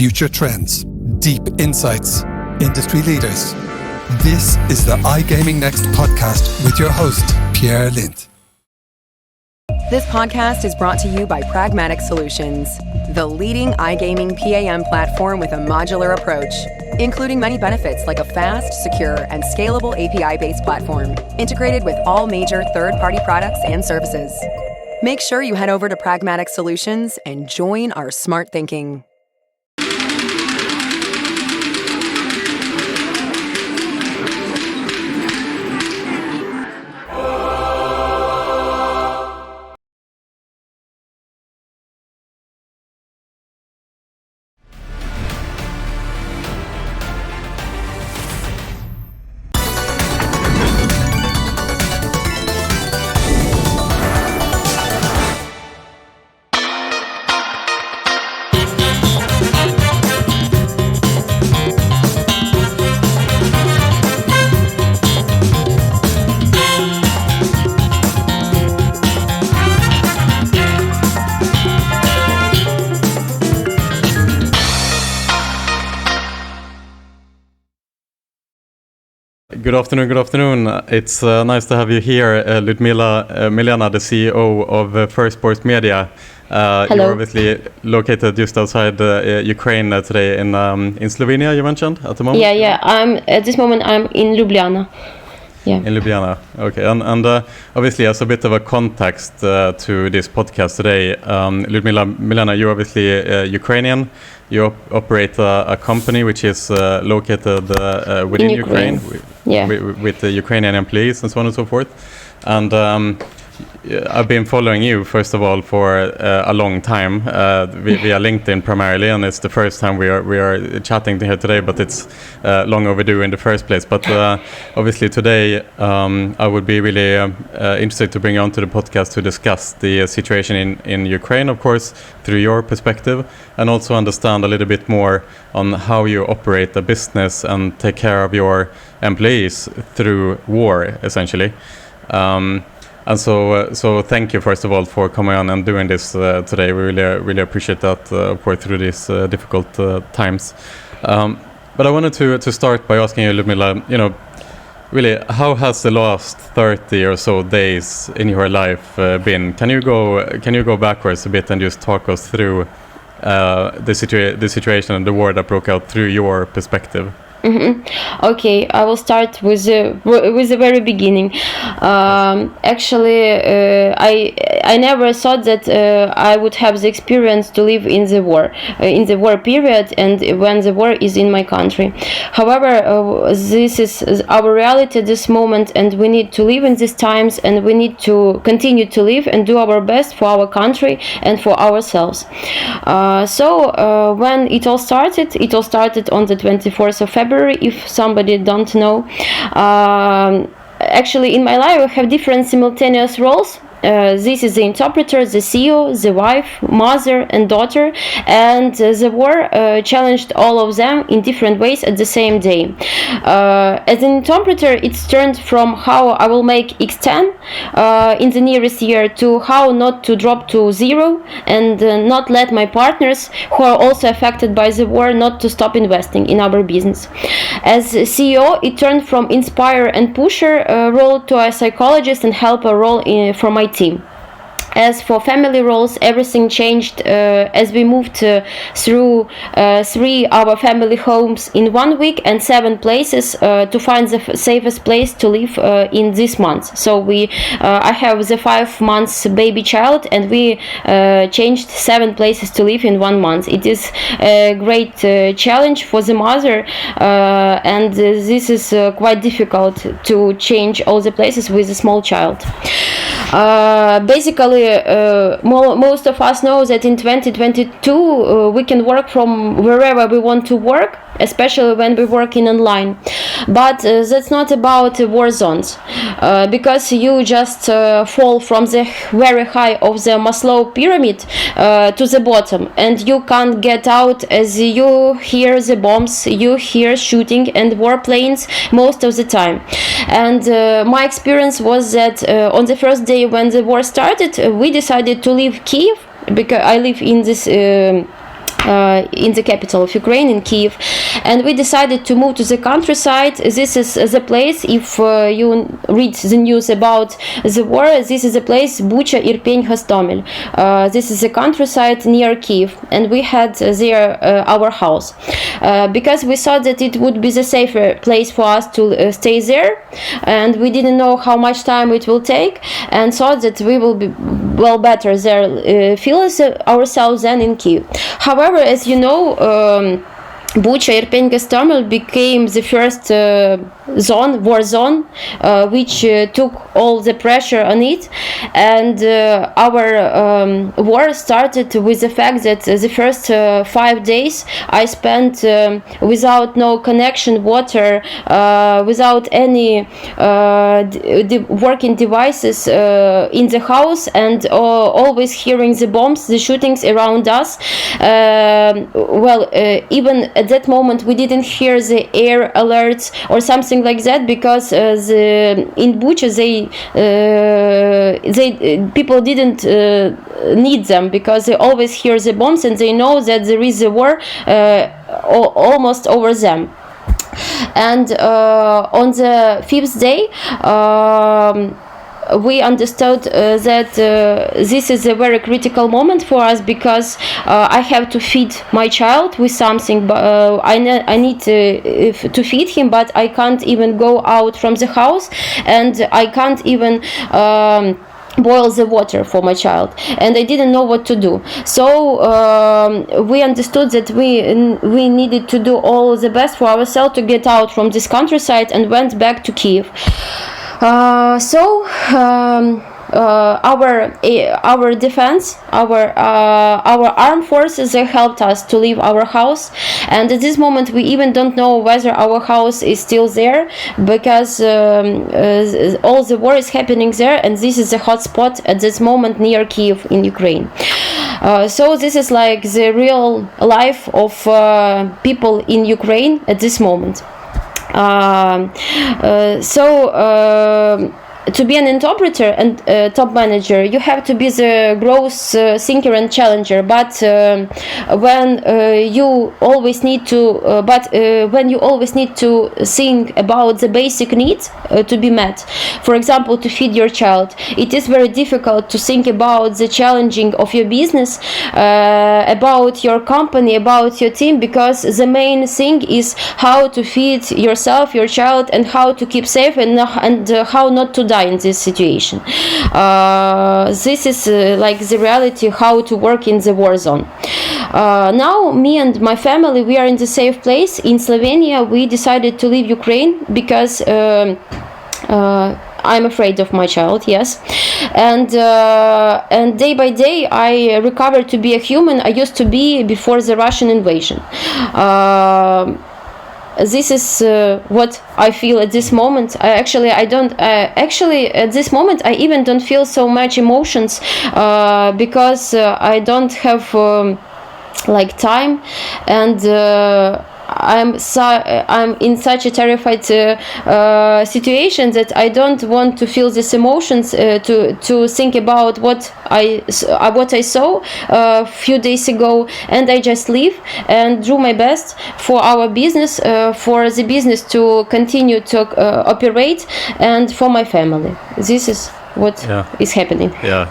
future trends, deep insights, industry leaders. This is the iGaming Next podcast with your host, Pierre Lindh. This podcast is brought to you by Pragmatic Solutions, the leading iGaming PAM platform with a modular approach, including many benefits like a fast, secure, and scalable API-based platform, integrated with all major third-party products and services. Make sure you head over to Pragmatic Solutions and join our smart thinking. Good afternoon. It's nice to have you here, Lyudmila Milenina, the CEO of First Sports Media. Hello. You're obviously located just outside Ukraine today in Slovenia, you mentioned, at the moment? Yeah. At this moment, I'm in Ljubljana. Yeah. In Ljubljana, okay. And obviously, as a bit of a context to this podcast today, Lyudmila Milenina, you're obviously Ukrainian. You operate a company which is located within Ukraine with the Ukrainian employees and so on and so forth. And I've been following you, first of all, for a long time via LinkedIn primarily, and it's the first time we are chatting here today, but it's long overdue in the first place. But obviously today I would be really interested to bring you onto the podcast to discuss the situation in Ukraine, of course, through your perspective, and also understand a little bit more on how you operate a business and take care of your employees through war, essentially. And so thank you, first of all, for coming on and doing this today. We really appreciate that, of course, through these difficult times. But I wanted to start by asking you, Lyudmila, really, how has the last 30 or so days in your life been? Can you go backwards a bit and just talk us through the situation and the war that broke out through your perspective? Mm-hmm. Okay, I will start with the very beginning. Actually, I never thought that I would have the experience to live in the war period, and when the war is in my country. However, this is our reality at this moment, and we need to live in these times, and we need to continue to live and do our best for our country and for ourselves. So when it all started on the 24th of February. If somebody don't know, actually in my life I have different simultaneous roles. This is the interpreter, the CEO, the wife, mother, and daughter, and the war challenged all of them in different ways at the same day. As an interpreter, it's turned from how I will make X10 in the nearest year to how not to drop to zero and not let my partners, who are also affected by the war, not to stop investing in our business. As CEO, it turned from inspire and pusher role to a psychologist and helper role for my team. As for family roles, everything changed as we moved through 3 our family homes in 1 week and 7 places to find the safest place to live in this month. So I have the 5 months baby child, and we changed 7 places to live in 1 month. It is a great challenge for the mother, and this is quite difficult to change all the places with a small child. Basically, most of us know that in 2022 we can work from wherever we want to work, especially when we work in online. But that's not about war zones, because you just fall from the very high of the Maslow pyramid to the bottom, and you can't get out as you hear the bombs, you hear shooting and warplanes most of the time. And my experience was that on the first day when the war started, we decided to leave Kiev, because I live in this in the capital of Ukraine, in Kiev, and we decided to move to the countryside. This is the place, if you read the news about the war, this is the place Bucha, Irpень, Hostomel. This is the countryside near Kiev, and we had there our house because we thought that it would be the safer place for us to stay there, and we didn't know how much time it will take, and thought that we will be better there, feel ourselves than in Kiev. However, as you know, Bucha, Irpень, Hostomel became the first war zone, which took all the pressure on it, and our war started with the fact that the first 5 days I spent without no connection, water, without any working devices in the house, and always hearing the bombs, the shootings around us. Even at that moment we didn't hear the air alerts or something like that, because in Bucha people didn't need them, because they always hear the bombs and they know that there is a war almost over them. And on the 5th day we understood that this is a very critical moment for us, because I have to feed my child with something. I need to feed him, but I can't even go out from the house, and I can't even boil the water for my child, and I didn't know what to do. So we understood that we needed to do all the best for ourselves to get out from this countryside, and went back to Kiev. Our defense, our armed forces, they helped us to leave our house, and at this moment we even don't know whether our house is still there, because all the war is happening there, and this is a hot spot at this moment near Kiev in Ukraine. So this is like the real life of people in Ukraine at this moment. To be an interpreter and top manager, you have to be the growth thinker and challenger. But when you always need to think about the basic needs to be met, for example, to feed your child, it is very difficult to think about the challenging of your business, about your company, about your team, because the main thing is how to feed yourself, your child, and how to keep safe, and how not to die in this situation. This is like the reality, how to work in the war zone. Now me and my family, we are in the safe place in Slovenia. We decided to leave Ukraine because I'm afraid of my child, yes, and day by day I recovered to be a human I used to be before the Russian invasion. This is what I feel at this moment. At this moment I even don't feel so much emotions, because I don't have time, and I'm in such a terrified situation that I don't want to feel these emotions, to think about what I saw a few days ago, and I just leave and do my best for our business, for the business to continue to operate, and for my family. This is what is happening. Yeah,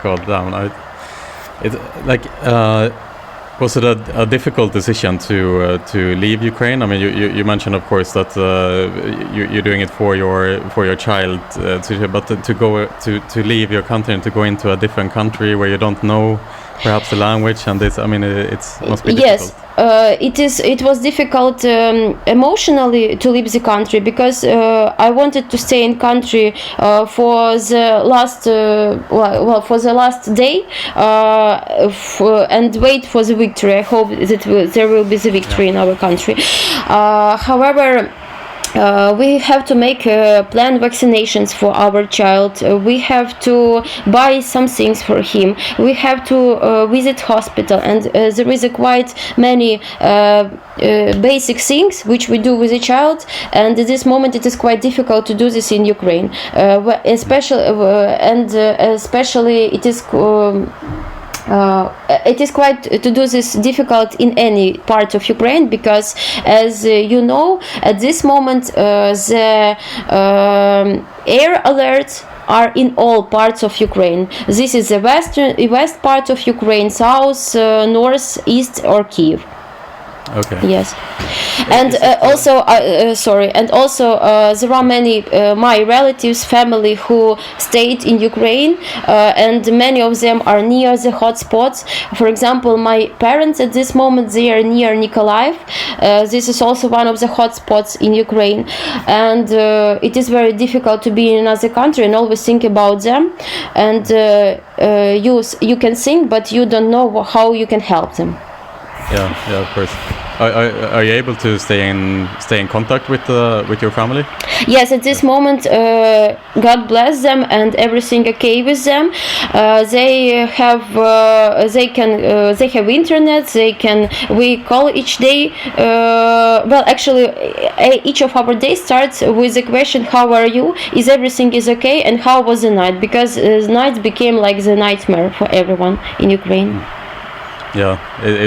God damn. Was it a difficult decision to leave Ukraine? I mean, you mentioned, of course, that you're doing it for your child, but to leave your country and to go into a different country where you don't know perhaps the language, and this, I mean, it must be difficult. Yes, it was difficult emotionally to leave the country, because I wanted to stay in country for the last day and wait for the victory. I hope that there will be the victory in our country. However, we have to make planned vaccinations for our child. We have to buy some things for him. We have to visit hospital, and there is quite many basic things which we do with the child. And at this moment, it is quite difficult to do this in Ukraine, especially it is. it is quite to do this difficult in any part of Ukraine, because as you know, at this moment the air alerts are in all parts of Ukraine. This is the west part of Ukraine, south, north, east, or Kiev. Okay. Yes, and also there are many my relatives, family who stayed in Ukraine, and many of them are near the hotspots. For example, my parents at this moment, they are near Nikolaev. This is also one of the hotspots in Ukraine, and it is very difficult to be in another country and always think about them. And you can think, but you don't know how you can help them. Yeah, of course. Are you able to stay in contact with your family? Yes, at this moment, God bless them and everything okay with them. They have internet. We call each day. Well, actually, each of our days starts with the question, "How are you? Is everything is okay? And how was the night?" Because the night became like the nightmare for everyone in Ukraine. Yeah,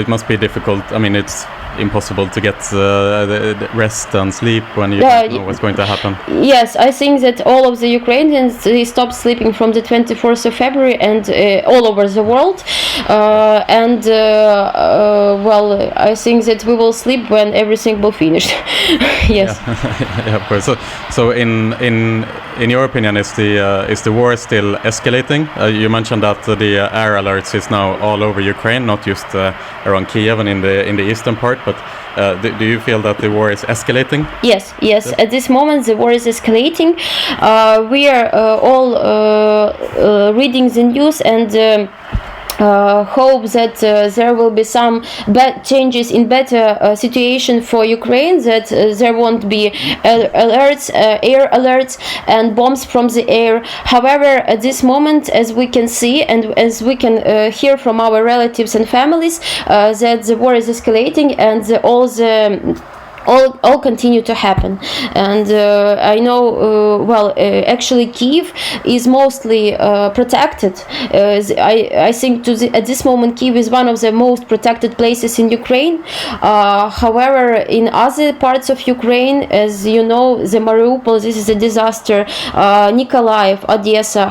it must be difficult. I mean, it's impossible to get the rest and sleep when you don't know what's going to happen. Yes, I think that all of the Ukrainians, they stopped sleeping from the 24th of February and all over the world. Well, I think that we will sleep when everything will finish. Yes. Yeah, of course. So in your opinion, is the war still escalating? You mentioned that the air alerts is now all over Ukraine, not just around Kiev and in the eastern part. But do you feel that the war is escalating? Yes. At this moment, the war is escalating. We are all reading the news and hope that there will be some changes in better situation for Ukraine, that there won't be alerts, air alerts and bombs from the air. However, at this moment, as we can see and as we can hear from our relatives and families, that the war is escalating and all continue to happen. And I know actually Kiev is mostly protected. I think at this moment Kiev is one of the most protected places in Ukraine. However, in other parts of Ukraine, as you know, the Mariupol, this is a disaster, Nikolaev, Odessa,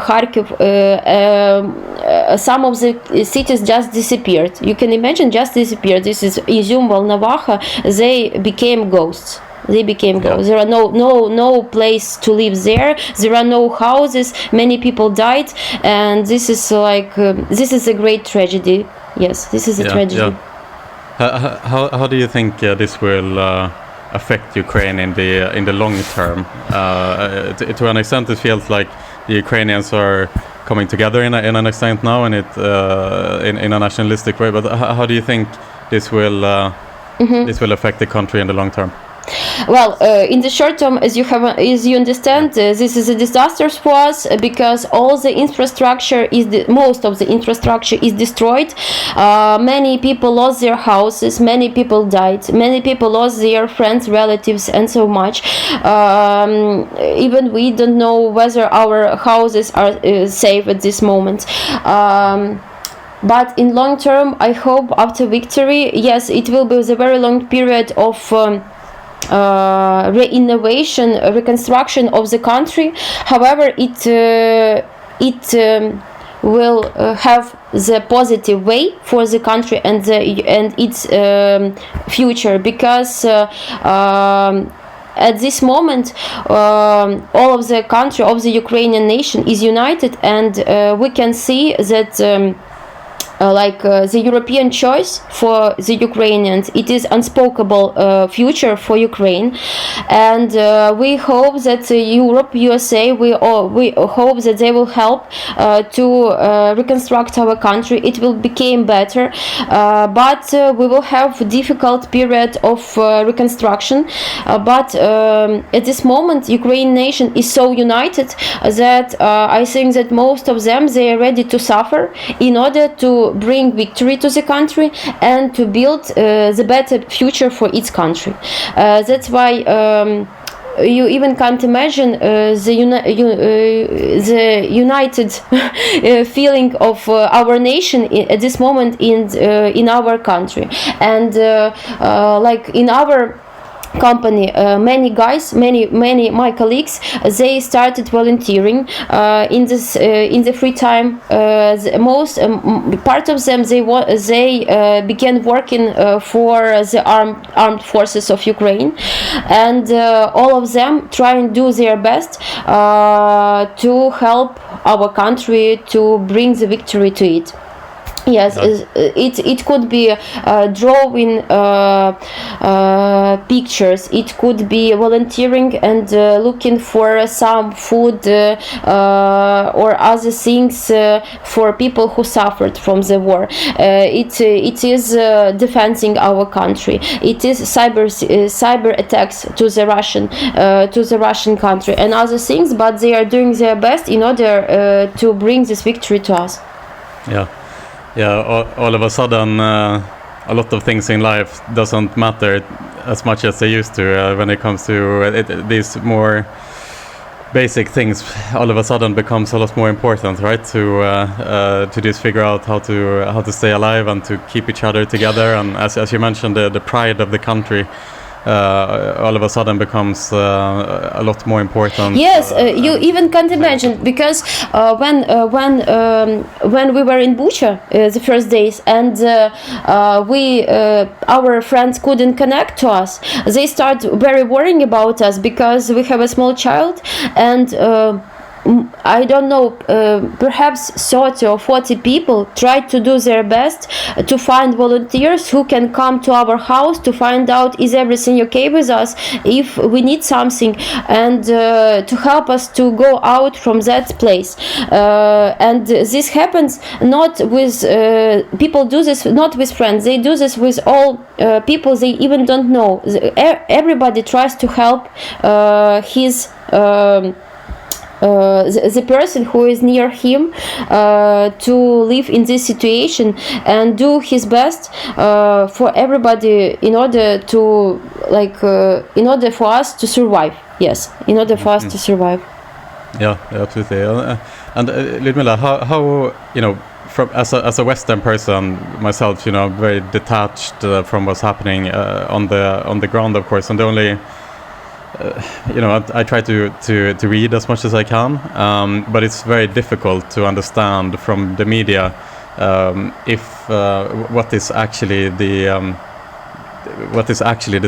Kharkiv, some of the cities just disappeared. You can imagine, just disappeared. This is Izum, Volnovakha. They became ghosts. There are no place to live there. There are no houses. Many people died, and this is this is a great tragedy. Yes, this is a tragedy. Yeah. How do you think this will affect Ukraine in the long term? To an extent, it feels like the Ukrainians are coming together in an extent now, and in a nationalistic way. But how do you think this will affect the country in the long term? Well, in the short term, as you understand, this is a disaster for us because all the infrastructure most of the infrastructure is destroyed. Many people lost their houses, many people died, many people lost their friends, relatives, and so much. Even we don't know whether our houses are safe at this moment. But in long term, I hope after victory, yes, it will be a very long period of reconstruction of the country. However, it will have the positive way for the country and its future, because at this moment all of the country of the Ukrainian nation is united, and we can see that the European choice for the Ukrainians, it is unspeakable future for Ukraine, and we hope that Europe, USA, we hope that they will help to reconstruct our country. It will become better, but we will have a difficult period of reconstruction. But at this moment, Ukrainian nation is so united that I think that most of them, they are ready to suffer in order to bring victory to the country and to build the better future for its country. That's why you even can't imagine the united feeling of our nation at this moment in our country. And like in our company, many guys, many my colleagues, they started volunteering in the free time. The most part of them, they began working for the armed forces of Ukraine, and all of them try and do their best to help our country to bring the victory to it. Yes, it could be drawing pictures. It could be volunteering and looking for some food or other things for people who suffered from the war. It is defending our country. It is cyber attacks to the Russian country and other things. But they are doing their best in order to bring this victory to us. Yeah, all of a sudden, a lot of things in life doesn't matter as much as they used to when it comes to these more basic things. All of a sudden becomes a lot more important, right? To just figure out how to stay alive and to keep each other together. And as you mentioned, the pride of the country all of a sudden becomes a lot more important. Yes, you even can't imagine, because when we were in Bucha the first days, and our friends couldn't connect to us, they start very worrying about us because we have a small child, and I don't know, perhaps 30 or 40 people tried to do their best to find volunteers who can come to our house to find out is everything okay with us, if we need something, and to help us to go out from that place. And this happens not with people do this not with friends, they do this with all people they even don't know. Everybody tries to help his the person who is near him to live in this situation and do his best for everybody in order to in order for us to survive. Yes, in order for us to survive. Yeah, absolutely. And Lyudmila, how from as a Western person myself, very detached from what's happening on the ground, of course, and the only I try to read as much as I can, but it's very difficult to understand from the media what is actually the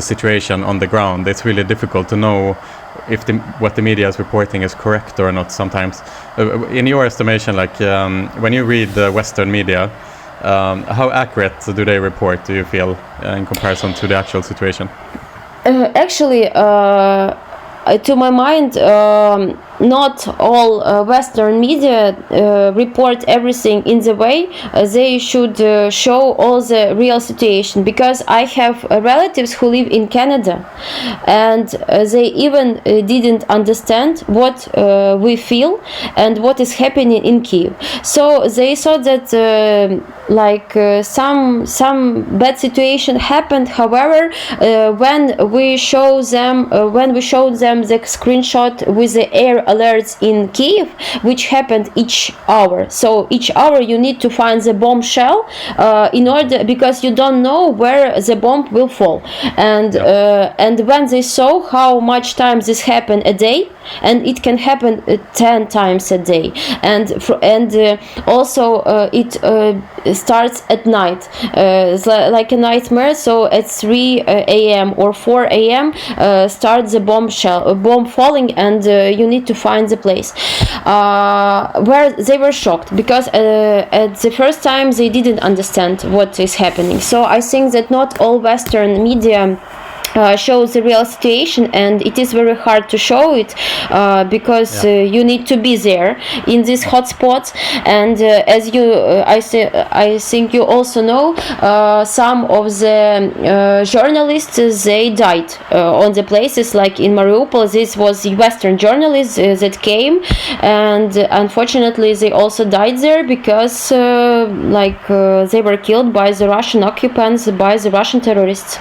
situation on the ground. It's really difficult to know if what the media is reporting is correct or not sometimes. In your estimation, when you read the Western media, how accurate do they report, do you feel, in comparison to the actual situation? Actually, to my mind, not all Western media report everything in the way they should show all the real situation, because I have relatives who live in Canada, and they even didn't understand what we feel and what is happening in Kyiv. So they thought that some bad situation happened. However, when we showed them the screenshot with the air alerts in Kyiv, which happened each hour. So each hour you need to find the bomb in order, because you don't know where the bomb will fall. And when they saw how much time this happened a day, and it can happen 10 times a day, and also it starts at night, like a nightmare. So at 3 a.m. or 4 a.m. Starts the bomb falling, and you need to find the place where they were shocked, because at the first time they didn't understand what is happening. So I think that not all Western media shows the real situation, and it is very hard to show it because you need to be there in these hotspots. And as you I think you also know, some of the journalists, they died on the places, like in Mariupol. This was Western journalists that came, and unfortunately they also died there, because they were killed by the Russian occupants, by the Russian terrorists.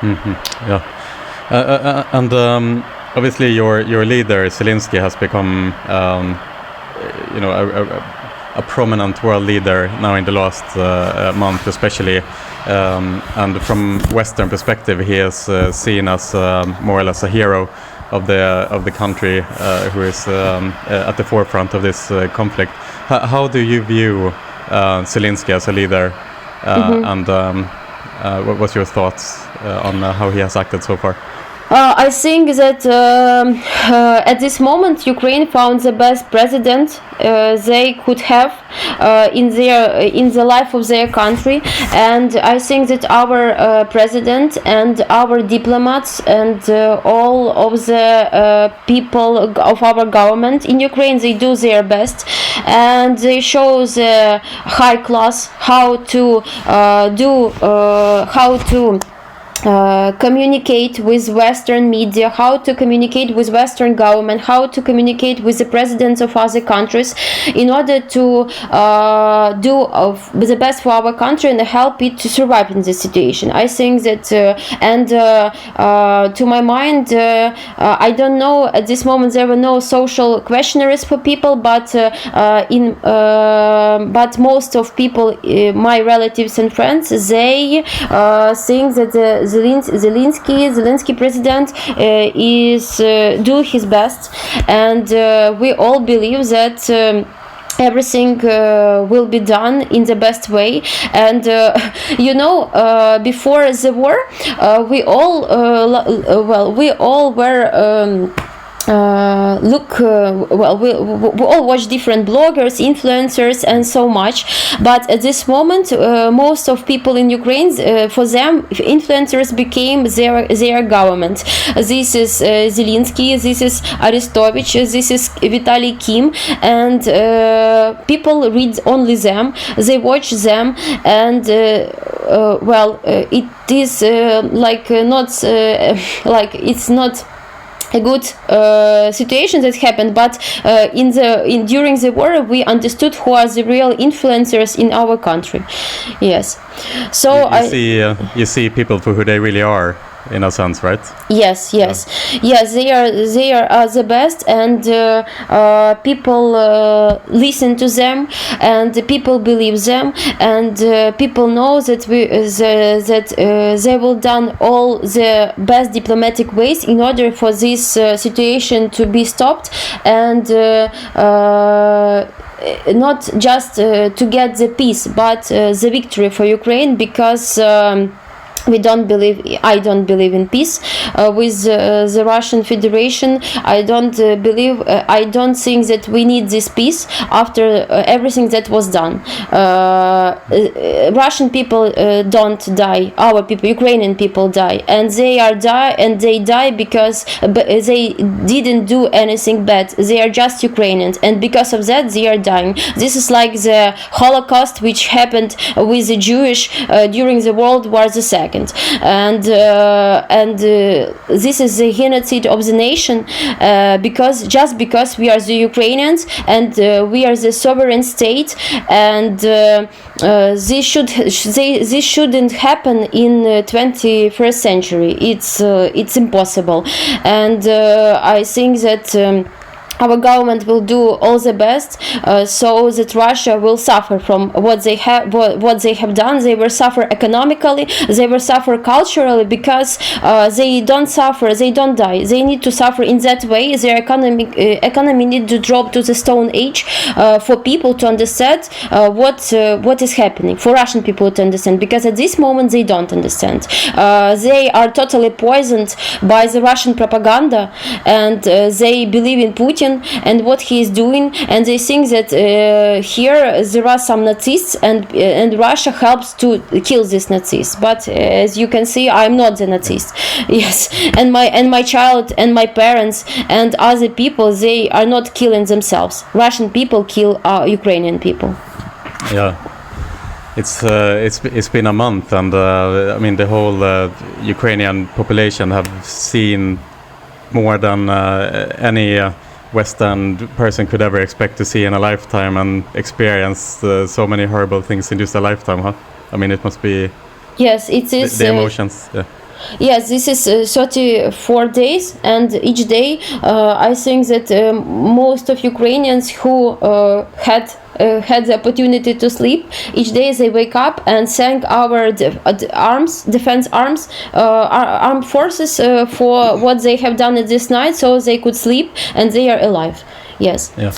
Mm-hmm. Yeah, and obviously your leader Zelensky has become a prominent world leader now in the last month, especially, and from Western perspective, he is seen as more or less a hero of the country, who is at the forefront of this conflict. How do you view Zelensky as a leader, and what was your thoughts on how he has acted so far? I think that at this moment Ukraine found the best president they could have in the life of their country, and I think that our president and our diplomats and all of the people of our government in Ukraine, they do their best, and they show the high class how to communicate with Western media, how to communicate with Western government, how to communicate with the presidents of other countries in order to do the best for our country and help it to survive in this situation. I think that to my mind, I don't know, at this moment there were no social questionnaires for people, but most of people, my relatives and friends, they think that the Zelensky president is do his best, and we all believe that everything will be done in the best way. And before the war, we all were we all watch different bloggers, influencers, and so much. But at this moment, most of people in Ukraine, for them, influencers became their government. This is Zelensky, this is Arestovich, this is Vitaly Kim, and people read only them. They watch them, and it is it's not a good situation that happened, but during the war we understood who are the real influencers in our country. Yes, so you see people for who they really are, in a sense, right? Yes. They are the best, and people listen to them, and people believe them, and people know that they will done all the best diplomatic ways in order for this situation to be stopped, and not just to get the peace, but the victory for Ukraine, because I don't believe in peace with the Russian Federation. I don't think that we need this peace after everything that was done. Russian people don't die. Our people, Ukrainian people, die, and they die because they didn't do anything bad. They are just Ukrainians, and because of that they are dying. This is like the Holocaust, which happened with the Jewish during the World War II. And this is the genocide of the nation, because we are the Ukrainians, and we are the sovereign state, and this shouldn't happen in 21st century. It's impossible, and I think that our government will do all the best, so that Russia will suffer from what they have done. They will suffer economically, they will suffer culturally, because they don't suffer, they don't die. They need to suffer in that way. Their economy need to drop to the Stone Age for people to understand what is happening, for Russian people to understand, because at this moment they don't understand. They are totally poisoned by the Russian propaganda, and they believe in Putin and what he is doing, and they think that here there are some Nazis, and Russia helps to kill these Nazis. But as you can see, I'm not the Nazist. Yes, and my child and my parents and other people, they are not killing themselves. Russian people kill Ukrainian people. Yeah. It's been a month, and I mean the whole Ukrainian population have seen more than any Western person could ever expect to see in a lifetime, and experience so many horrible things in just a lifetime, huh? I mean, it must be... Yes, it is... The emotions, yeah. Yes, this is 34 days, and each day I think that most of Ukrainians who had the opportunity to sleep, each day they wake up and thank our defense armed forces for what they have done at this night, so they could sleep and they are alive. Yes. Yeah.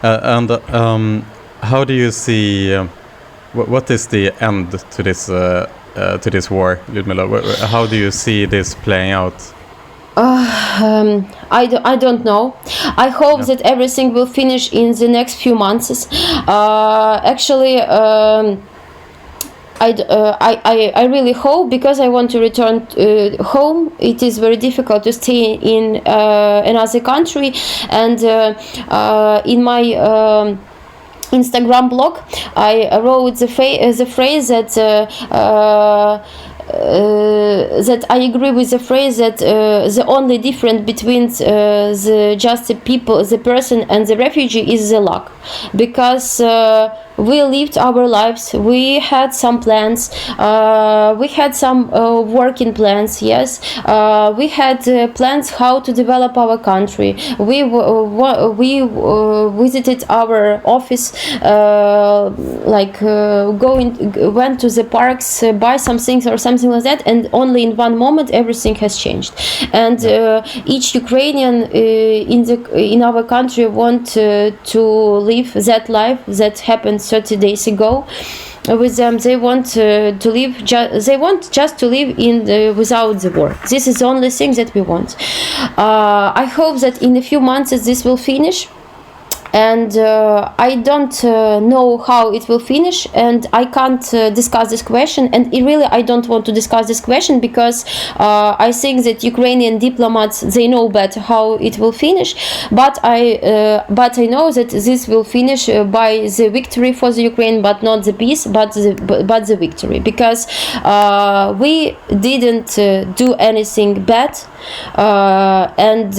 And how do you see? What is the end to this war, Lyudmila? How do you see this playing out? I don't know. I hope that everything will finish in the next few months. Actually, I really hope, because I want to return home. It is very difficult to stay in another country, and in my Instagram blog I wrote the phrase that that I agree with the phrase that the only difference between the person and the refugee is the luck, because we lived our lives, we had some plans, we had some working plans, yes, we had plans how to develop our country. We visited our office, went to the parks, buy some things or something like that, and only in one moment everything has changed. And each Ukrainian in our country want to live that life that happened 30 days ago with them. They want to live. They want just to live without the war. This is the only thing that we want. I hope that in a few months this will finish. And I don't know how it will finish, and I can't discuss this question. And I don't want to discuss this question, because I think that Ukrainian diplomats, they know better how it will finish. But I know that this will finish by the victory for the Ukraine, but not the peace, but the victory, because we didn't do anything bad, and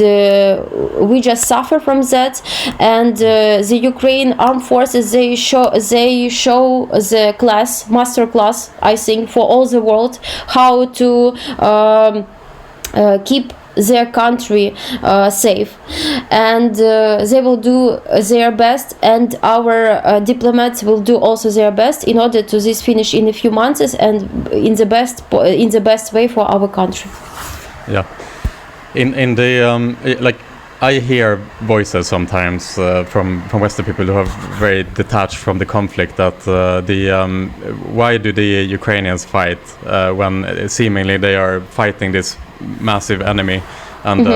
we just suffer from that. And the Ukraine armed forces, they show the master class, I think, for all the world, how to keep their country safe, and they will do their best, and our diplomats will do also their best in order to this finish in a few months and in the best way for our country. Yeah, in the I hear voices sometimes from Western people who are very detached from the conflict, that why do the Ukrainians fight when seemingly they are fighting this massive enemy, and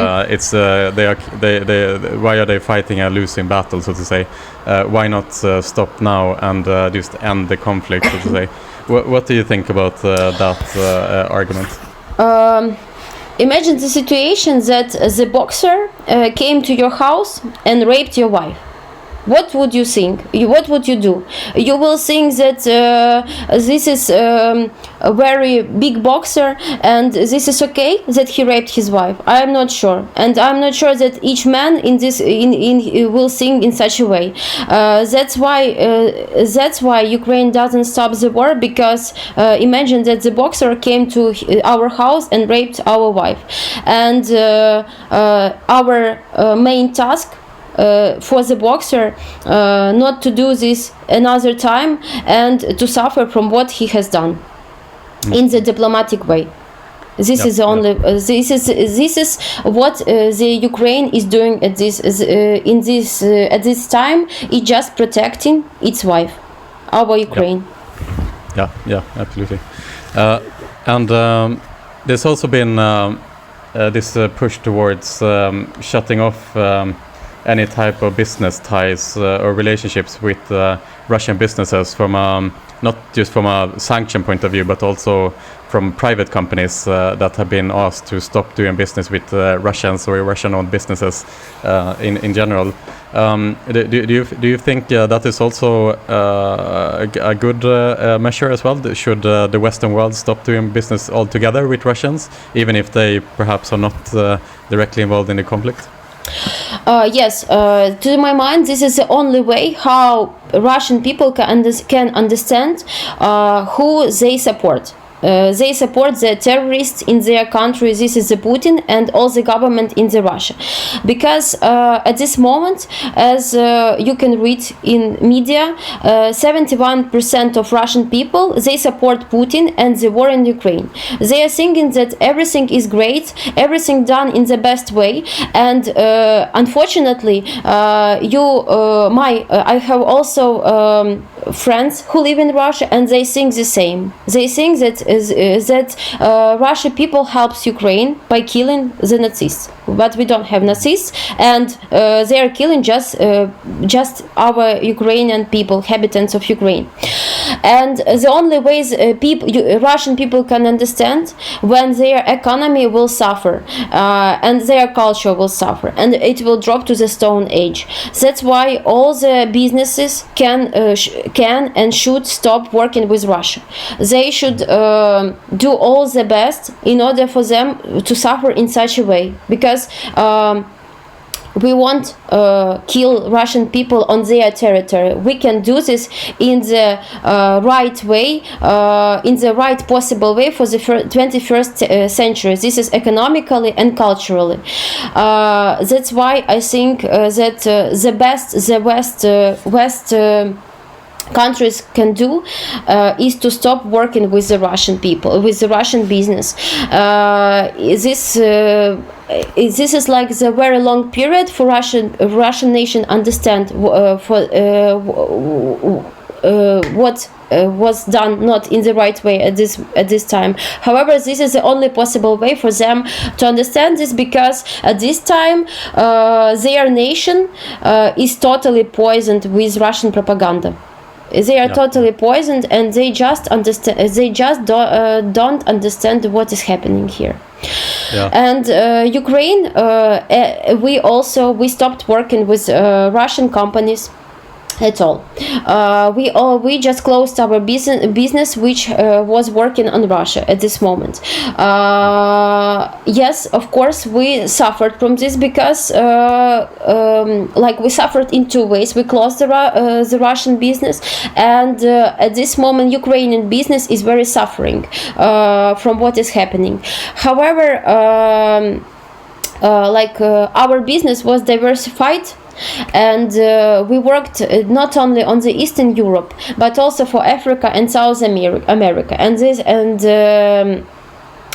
why are they fighting a losing battle, so to say? Why not stop now and just end the conflict, so to say? What do you think about that argument? Imagine the situation that the boxer came to your house and raped your wife. What would you think? What would you do? You will think that this is a very big boxer and this is okay that he raped his wife. I am not sure, and I'm not sure that each man in will think in such a way. That's why Ukraine doesn't stop the war, because imagine that the boxer came to our house and raped our wife, and our main task for the boxer not to do this another time and to suffer from what he has done in the diplomatic way. This is the only. This is what the Ukraine is doing at this time. It's just protecting its wife, our Ukraine. Yeah, absolutely. And there's also been this push towards shutting off any type of business ties or relationships with Russian businesses, from not just from a sanction point of view, but also from private companies that have been asked to stop doing business with Russians or Russian-owned businesses in general. Do you think that is also a good measure as well? Should the Western world stop doing business altogether with Russians, even if they perhaps are not directly involved in the conflict? Yes, to my mind, this is the only way how Russian people can understand who they support. they support the terrorists in their country. This is the Putin and all the government in the Russia, because at this moment, as you can read in media, 71% of Russian people, they support Putin and the war in Ukraine. They are thinking that everything is great, everything done in the best way, and unfortunately, I have also friends who live in Russia, and they think the same. They think that Russian people helps Ukraine by killing the Nazis, but we don't have Nazis, and they are killing just our Ukrainian people, inhabitants of Ukraine. And the only ways Russian people can understand when their economy will suffer and their culture will suffer, and it will drop to the Stone Age. That's why all the businesses can and should stop working with Russia. They should do all the best in order for them to suffer in such a way, because we won't kill Russian people on their territory. We can do this in the right way, in the right possible way for the 21st century. This is economically and culturally. That's why I think that the best the West countries can do is to stop working with the Russian people, with the Russian business. This is like the very long period for Russian nation understand what was done not in the right way at this time. However, this is the only possible way for them to understand this, because at this time their nation is totally poisoned with Russian propaganda. They are totally poisoned, and they just don't understand what is happening here. And Ukraine, we stopped working with Russian companies at all. We just closed our business which was working on Russia at this moment. Yes, of course, we suffered from this, because we suffered in two ways. We closed the Russian business, and at this moment Ukrainian business is very suffering from what is happening. However, our business was diversified, and we worked not only on the Eastern Europe but also for Africa and South America,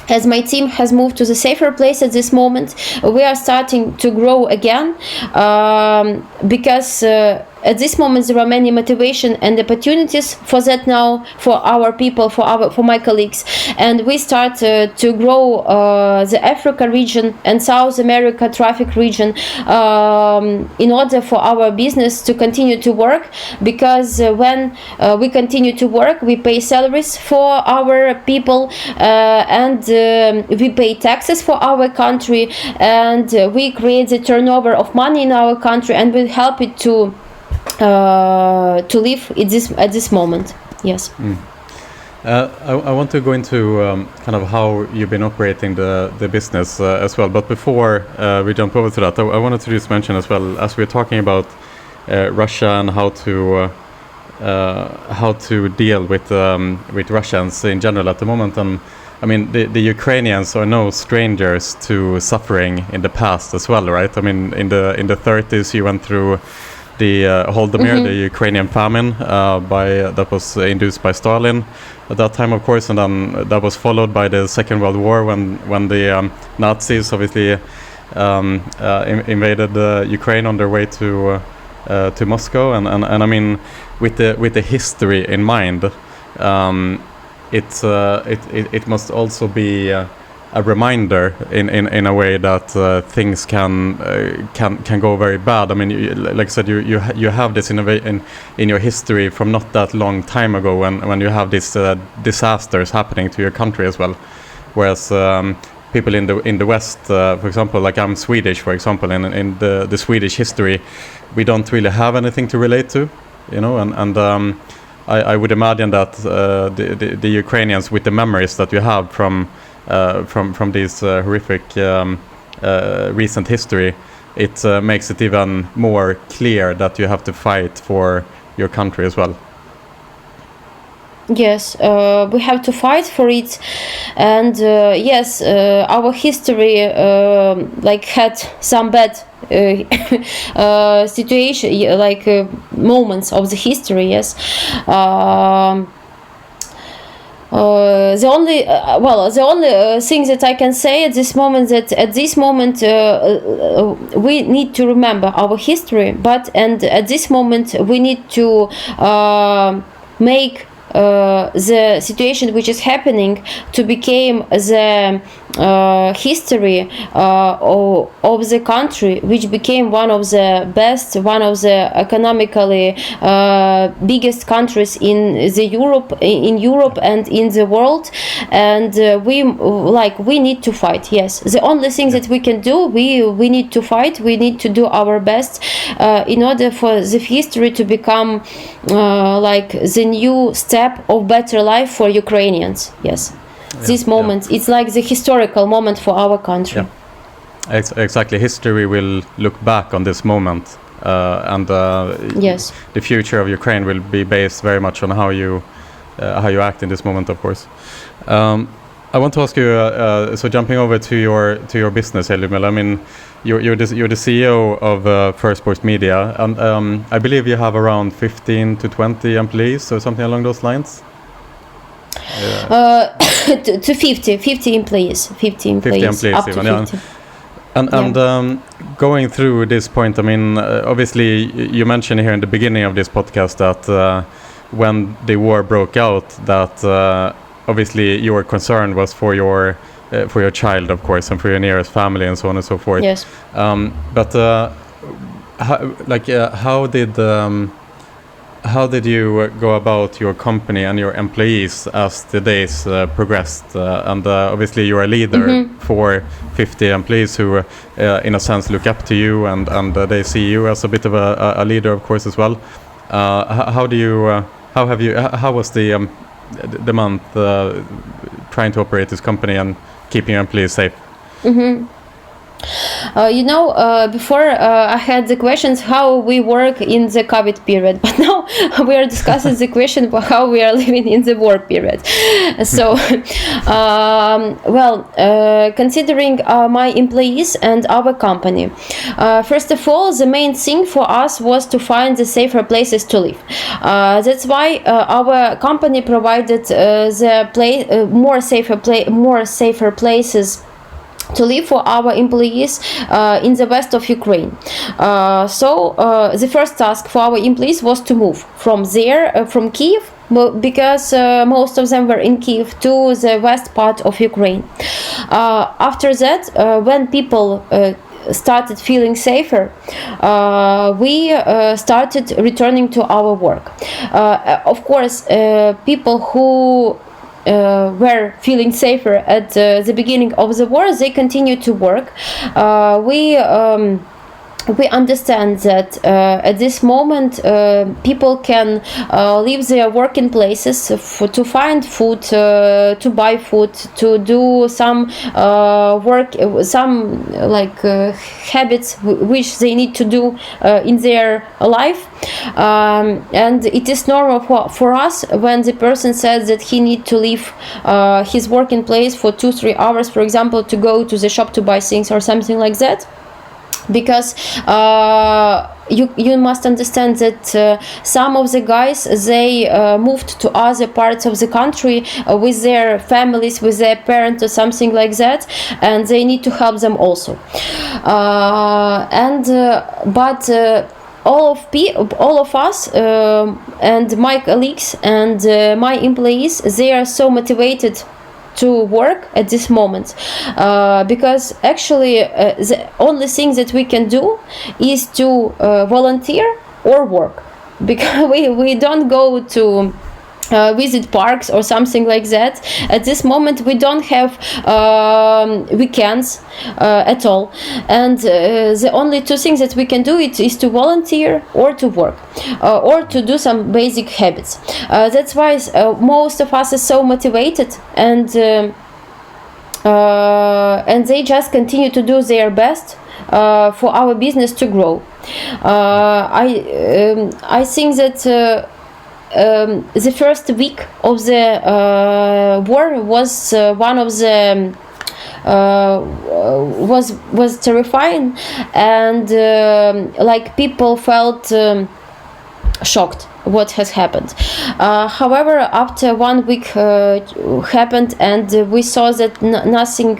as my team has moved to the safer place at this moment, we are starting to grow again, because at this moment there are many motivation and opportunities for that now, for our people, for my colleagues, and we start to grow the Africa region and South America traffic region in order for our business to continue to work, because when we continue to work, we pay salaries for our people, and we pay taxes for our country, and we create the turnover of money in our country, and we help it to live at this moment. Yes. I want to go into kind of how you've been operating the business as well, but before we jump over to that, I wanted to just mention as well, as we're talking about Russia and how to deal with Russians in general at the moment. And I mean, the Ukrainians are no strangers to suffering in the past as well, right? I mean, in the 30s, you went through the Holodomor, the Ukrainian famine, that was induced by Stalin at that time, of course, and then that was followed by the Second World War when the Nazis obviously invaded Ukraine on their way to Moscow, and I mean, with the history in mind, it must also be a reminder in a way that things can go very bad. I mean, like I said, you have this in your history from not that long time ago when you have these disasters happening to your country as well, whereas people in the West, for example, like I'm Swedish, for example, in the Swedish history, we don't really have anything to relate to, you know, and I would imagine that the Ukrainians, with the memories that you have from this horrific recent history, it makes it even more clear that you have to fight for your country as well. Yes, we have to fight for it, and yes, our history had some bad situation, moments of the history. Yes. The only thing that I can say at this moment we need to remember our history, and at this moment we need to make the situation which is happening to become the history of the country, which became one of the best, one of the economically biggest countries in Europe and in the world, and we need to fight. Yes, the only thing that we can do, we need to fight. We need to do our best in order for the history to become the new step of better life for Ukrainians. Yes. This moment, it's like the historical moment for our country. Yeah. Exactly. History will look back on this moment, and yes, the future of Ukraine will be based very much on how you act in this moment, of course. I want to ask you, so jumping over to your business, Lyudmila. I mean, you're the CEO of First Sports Media, and I believe you have around 15 to 20 employees or something along those lines. To 50 employees. 50 employees up to even, 50. Yeah. And going through this point, I mean, obviously you mentioned here in the beginning of this podcast that when the war broke out, that obviously your concern was for your child, of course, and for your nearest family and so on and so forth. Yes. But how did you go about your company and your employees as the days progressed? And obviously you're a leader for 50 employees who, in a sense, look up to you, and they see you as a bit of a leader, of course, as well. How was the month trying to operate this company and keeping your employees safe? Before I had the questions how we work in the COVID period, but now we are discussing the question of how we are living in the war period. So, considering my employees and our company, first of all, the main thing for us was to find the safer places to live. That's why our company provided more safer places to live for our employees in the west of Ukraine. So the first task for our employees was to move from Kiev, because most of them were in Kiev, to the west part of Ukraine. After that, when people started feeling safer, we started returning to our work. Of course, people who were feeling safer at the beginning of the war, they continue to work. We understand that at this moment people can leave their working places to find food, to buy food, to do some work, some habits which they need to do in their life. And it is normal for us when the person says that he needs to leave his working place for 2-3 hours, for example, to go to the shop to buy things or something like that. Because you must understand that some of the guys, they moved to other parts of the country with their families, with their parents or something like that, and they need to help them also. But all of us and my colleagues and my employees, they are so motivated to work at this moment, because actually the only thing that we can do is to volunteer or work, because we don't go to visit parks or something like that. At this moment we don't have weekends at all, and the only two things that we can do is to volunteer or to work, or to do some basic habits. That's why most of us are so motivated, and they just continue to do their best for our business to grow. I think that the first week of the war was one of the was terrifying, and like people felt shocked what has happened. However, after 1 week happened, and we saw that nothing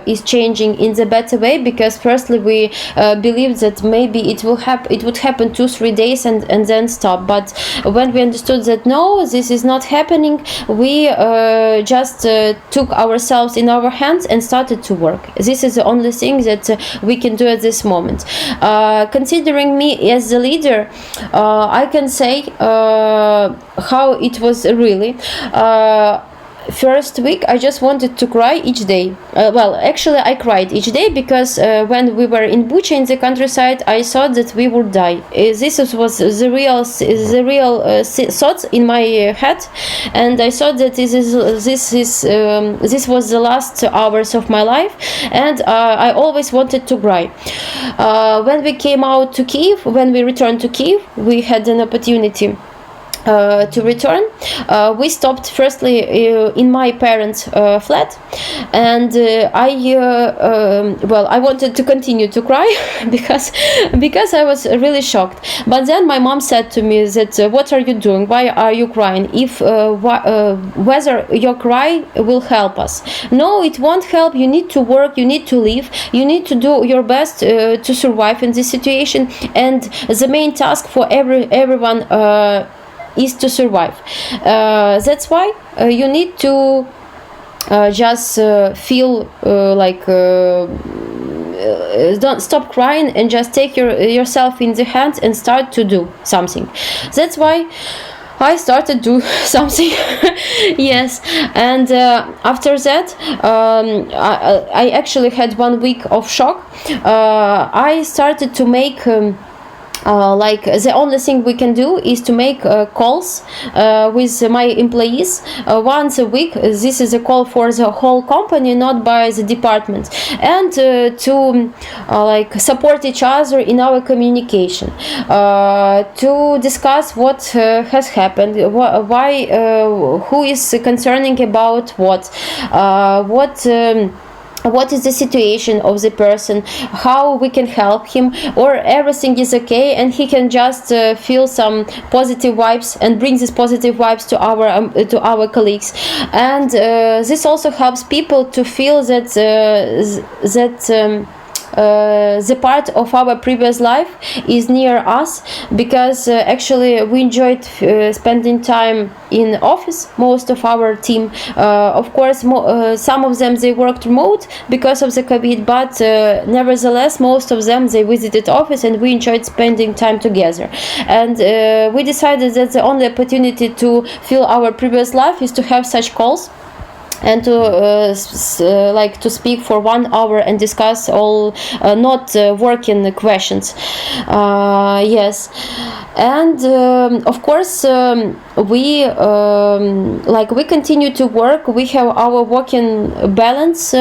is changing in the better way, because firstly we believed that maybe it would happen 2-3 days and then stop. But when we understood that no, this is not happening, we just took ourselves in our hands and started to work. This is the only thing that we can do at this moment. Considering me as the leader, I can say how it was really. First week I just wanted to cry each day. Well, actually I cried each day because when we were in Bucha in the countryside, I thought that we would die. This was the real thoughts in my head, and I thought that this was the last hours of my life, and I always wanted to cry. When we came out to Kiev, when we returned to Kiev, we had an opportunity to return. We stopped firstly in my parents' flat, and I wanted to continue to cry because I was really shocked. But then my mom said to me that what are you doing? Why are you crying? If whether your cry will help us? No, it won't help. You need to work. You need to live. You need to do your best to survive in this situation. And the main task for everyone is to survive. That's why you need to just feel don't stop crying and just take yourself in the hands and start to do something. That's why I started to do something. Yes, and after that I actually had 1 week of shock. I started to make the only thing we can do is to make calls with my employees once a week. This is a call for the whole company, not by the department, and to support each other in our communication, to discuss what has happened, why, who is concerning about what is the situation of the person, how we can help him, or everything is okay and he can just feel some positive vibes and bring these positive vibes to our colleagues. And this also helps people to feel that the part of our previous life is near us, because actually we enjoyed spending time in office, most of our team. Of course, some of them they worked remote because of the COVID, but nevertheless most of them they visited office and we enjoyed spending time together. And we decided that the only opportunity to feel our previous life is to have such calls and to speak for 1 hour and discuss all not working questions. Yes, and of course we continue to work. We have our working balance.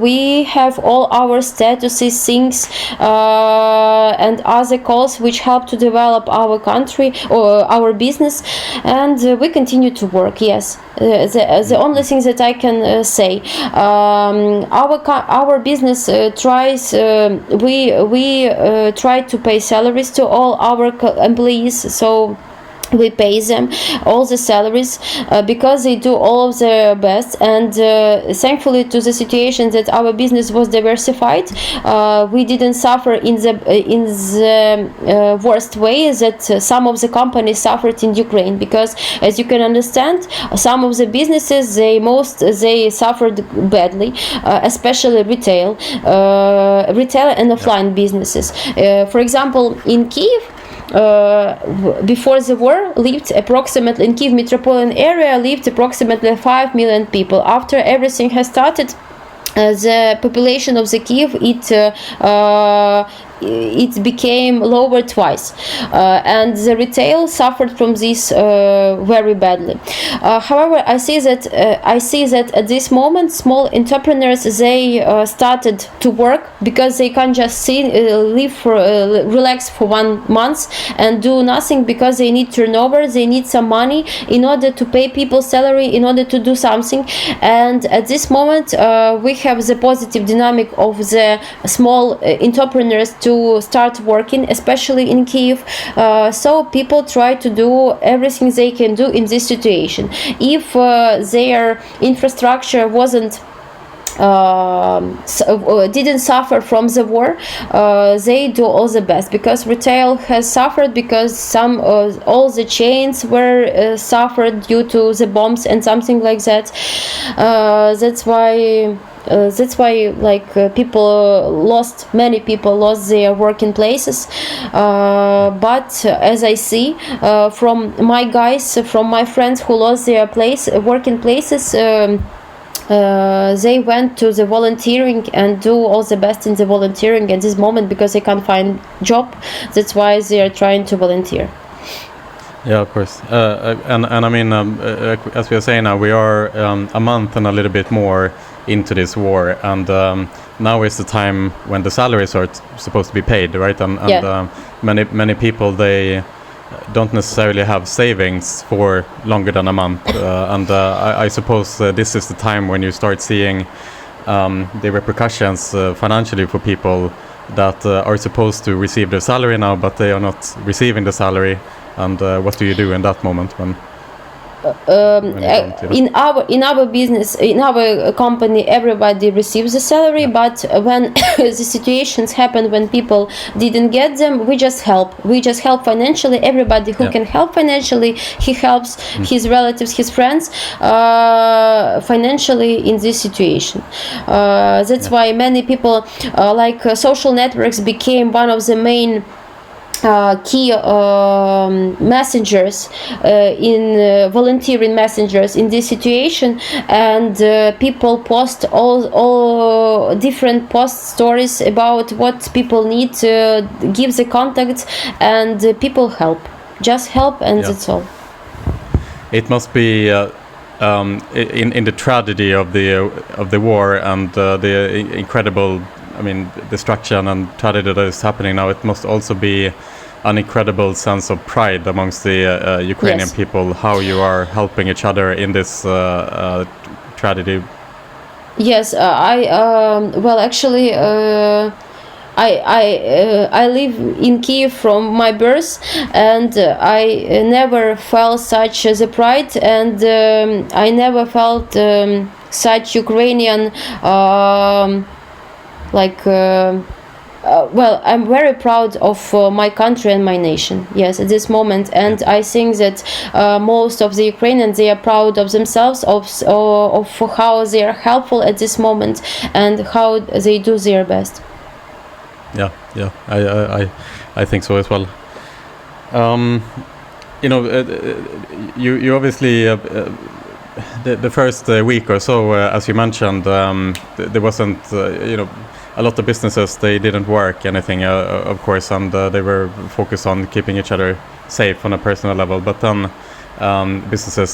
We have all our statuses, things, and other calls which help to develop our country or our business, and we continue to work. Yes, the only thing that I can say, our business tries. We try to pay salaries to all our employees, so we pay them all the salaries because they do all of their best. And thankfully to the situation that our business was diversified, we didn't suffer in the worst way that some of the companies suffered in Ukraine, because as you can understand, some of the businesses they suffered badly, especially retail and offline businesses. For example, in Kiev, before the war lived approximately, in Kiev metropolitan area lived approximately 5 million people. After everything has started, the population of the Kiev it became lower twice, and the retail suffered from this very badly. However, I see that at this moment small entrepreneurs, they started to work because they can't just relax for 1 month and do nothing, because they need turnover, they need some money in order to pay people's salary, in order to do something. And at this moment we have the positive dynamic of the small entrepreneurs to start working, especially in Kyiv. So people try to do everything they can do in this situation. If their infrastructure didn't suffer from the war, they do all the best, because retail has suffered because all the chains were suffered due to the bombs and something like that. That's why many people lost their working places. But as I see from my friends who lost their working places, they went to the volunteering and do all the best in the volunteering at this moment, because they can't find job. That's why they are trying to volunteer. Yeah, of course. And I mean, as we are saying now, we are a month and a little bit more into this war, and now is the time when the salaries are supposed to be paid, right? And many people, they don't necessarily have savings for longer than a month, and I suppose this is the time when you start seeing the repercussions financially for people that are supposed to receive their salary now, but they are not receiving the salary. And what do you do in that moment when in our business, in our company, everybody receives the salary, but when the situations happen when people didn't get them, we just help financially. Everybody who can help financially, he helps his relatives, his friends financially in this situation. That's why many people social networks became one of the main key messengers volunteering messengers in this situation, and people post all different stories about what people need, give the contacts, and people help, and that's all. It must be in the tragedy of the war and the incredible, destruction and tragedy that is happening now. It must also be an incredible sense of pride amongst the Ukrainian people, how you are helping each other in this tragedy. Yes, I live in Kyiv from my birth, and I never felt such as a pride, and I never felt such Ukrainian I'm very proud of my country and my nation, yes, at this moment. And I think that most of the Ukrainians, they are proud of themselves, of how they are helpful at this moment, and how they do their best. Yeah, I think so as well. You obviously the first week or so, as you mentioned, there wasn't a lot of businesses, they didn't work anything, of course, and they were focused on keeping each other safe on a personal level. But then businesses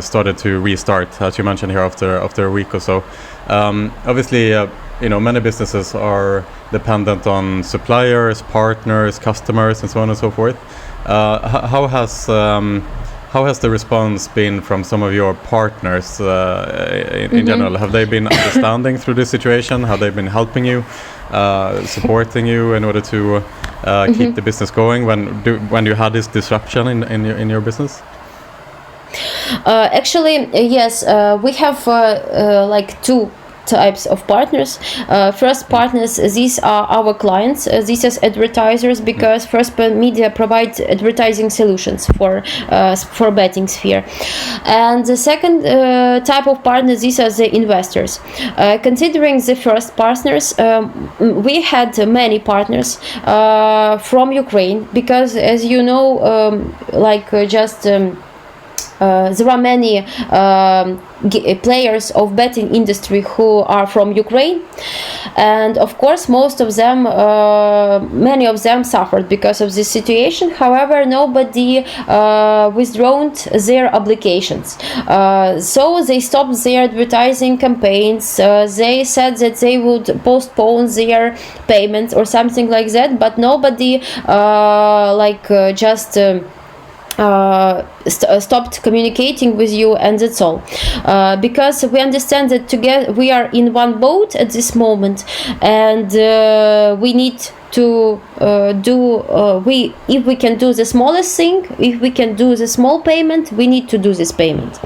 started to restart, as you mentioned here, after a week or so. Obviously, many businesses are dependent on suppliers, partners, customers, and so on and so forth. How has the response been from some of your partners in general? Have they been understanding through this situation? Have they been helping you, supporting you in order to keep the business going when you had this disruption in your business? Actually, yes, we have two types of partners. First partners, these are our clients. These are advertisers, because First Media provides advertising solutions for betting sphere. And the second type of partners, these are the investors. Considering the first partners, we had many partners from Ukraine, because as you know, there are many players of betting industry who are from Ukraine, and of course many of them suffered because of this situation. However, nobody withdrawn their applications, so they stopped their advertising campaigns. They said that they would postpone their payments or something like that, but nobody stopped communicating with you, and that's all, because we understand that together we are in one boat at this moment, and we need to if we can do the smallest thing, if we can do the small payment, we need to do this payment.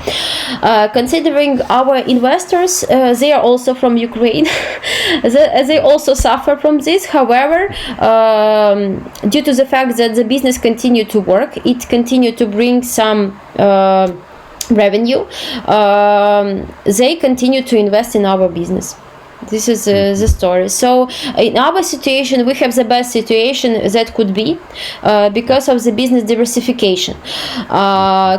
Considering our investors, they are also from Ukraine. They also suffer from this. However, due to the fact that the business continued to work, it continued to bring some revenue, they continue to invest in our business. This is the story. So in our situation, we have the best situation that could be, because of the business diversification.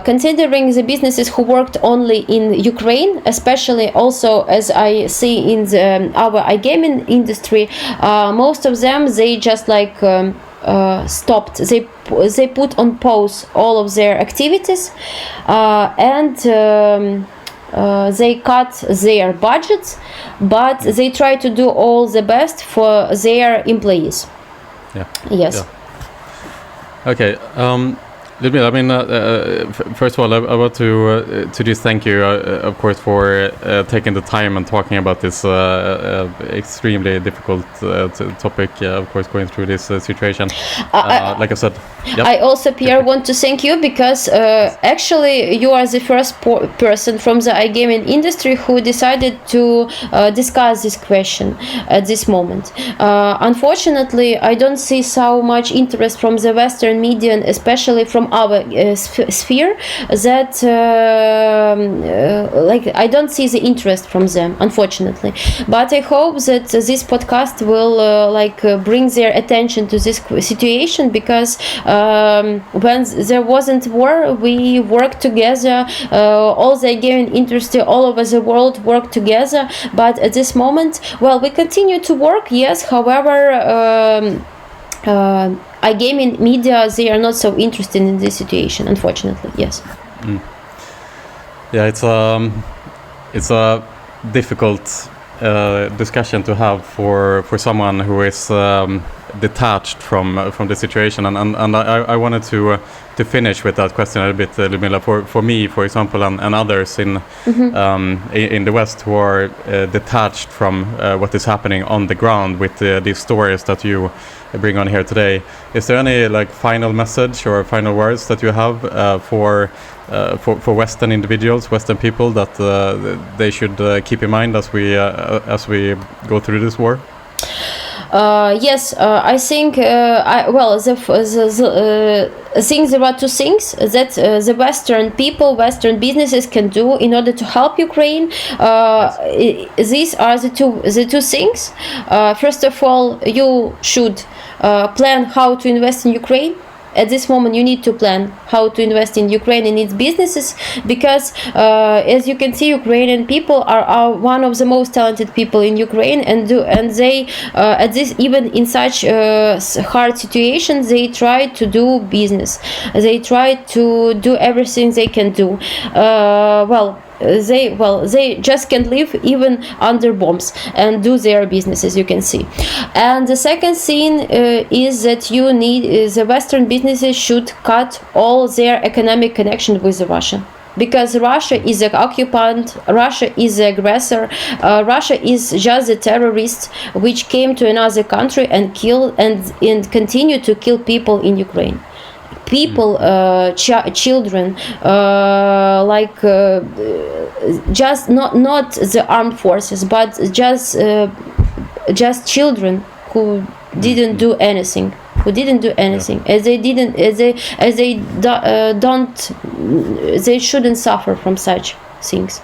Considering the businesses who worked only in Ukraine, especially also as I see in our iGaming industry, most of them, they just stopped. They put on pause all of their activities, and they cut their budgets, but they try to do all the best for their employees. Yeah. Yes. Yeah. Okay. Lyudmila, I mean, first of all, I want to just thank you, of course, for taking the time and talking about this extremely difficult topic, of course, going through this situation. Like I said. Yep. I also, Pierre, want to thank you because actually you are the first person from the iGaming industry who decided to discuss this question at this moment. Unfortunately, I don't see so much interest from the Western media, and especially from our sphere, that I don't see the interest from them, unfortunately. But I hope that this podcast will bring their attention to this situation, because when there wasn't war, we worked together, all the gaming industry all over the world worked together, but at this moment, well, we continue to work, yes. However, iGaming media, they are not so interested in this situation, unfortunately, yes. Yeah, it's a difficult discussion to have for someone who is detached from the situation, and I wanted to finish with that question a little bit, Lyudmila. For me, for example, and others in the West who are detached from what is happening on the ground with these stories that you bring on here today. Is there any final message or final words that you have for Western individuals, Western people, that they should keep in mind as we go through this war? Yes, I think there are two things that the Western people, Western businesses can do in order to help Ukraine. These are the two things. First of all, you should plan how to invest in Ukraine. At this moment, you need to plan how to invest in Ukraine and its businesses, because as you can see, Ukrainian people are one of the most talented people in Ukraine, and they at this, even in such hard situations, they try to do business. They try to do everything they can do. They just can't live even under bombs and do their business, as you can see. And the second thing is that the Western businesses should cut all their economic connection with Russia. Because Russia is an occupant, Russia is the aggressor, Russia is just a terrorist which came to another country and killed and continue to kill people in Ukraine. People, children, just not the armed forces, but just children who didn't do anything. They shouldn't suffer from such things.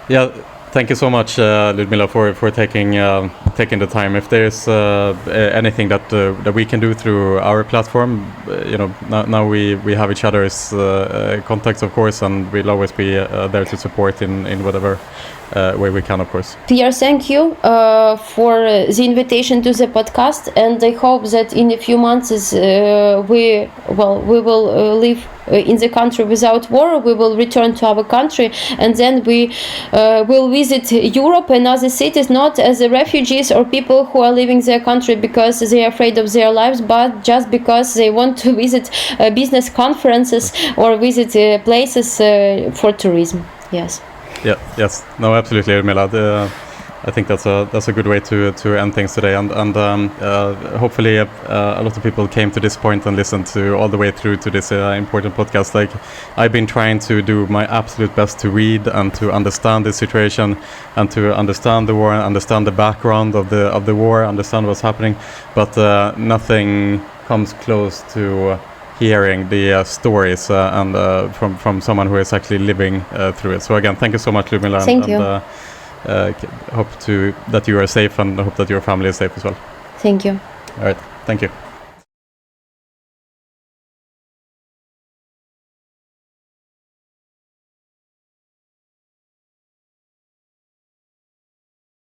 Yeah. Thank you so much, Lyudmila, for taking the time. If there's anything that we can do through our platform, now we have each other's contacts, of course, and we'll always be there to support in whatever way we can, of course. Pierre, thank you for the invitation to the podcast, and I hope that in a few months we will live in the country without war. We will return to our country, and then we will visit Europe and other cities, not as refugees or people who are leaving their country because they are afraid of their lives, but just because they want to visit business conferences or visit places for tourism. Yes. Yeah. Yes. No. Absolutely, Lyudmila. I think that's a good way to end things today, and hopefully a lot of people came to this point and listened to all the way through to this important podcast. Like, I've been trying to do my absolute best to read and to understand this situation and to understand the war and understand the background of the war, understand what's happening, but nothing comes close to hearing the stories and from someone who is actually living through it. So again, thank you so much, Lyudmila. Thank you. Hope that you are safe, and hope that your family is safe as well. Thank you. All right. Thank you.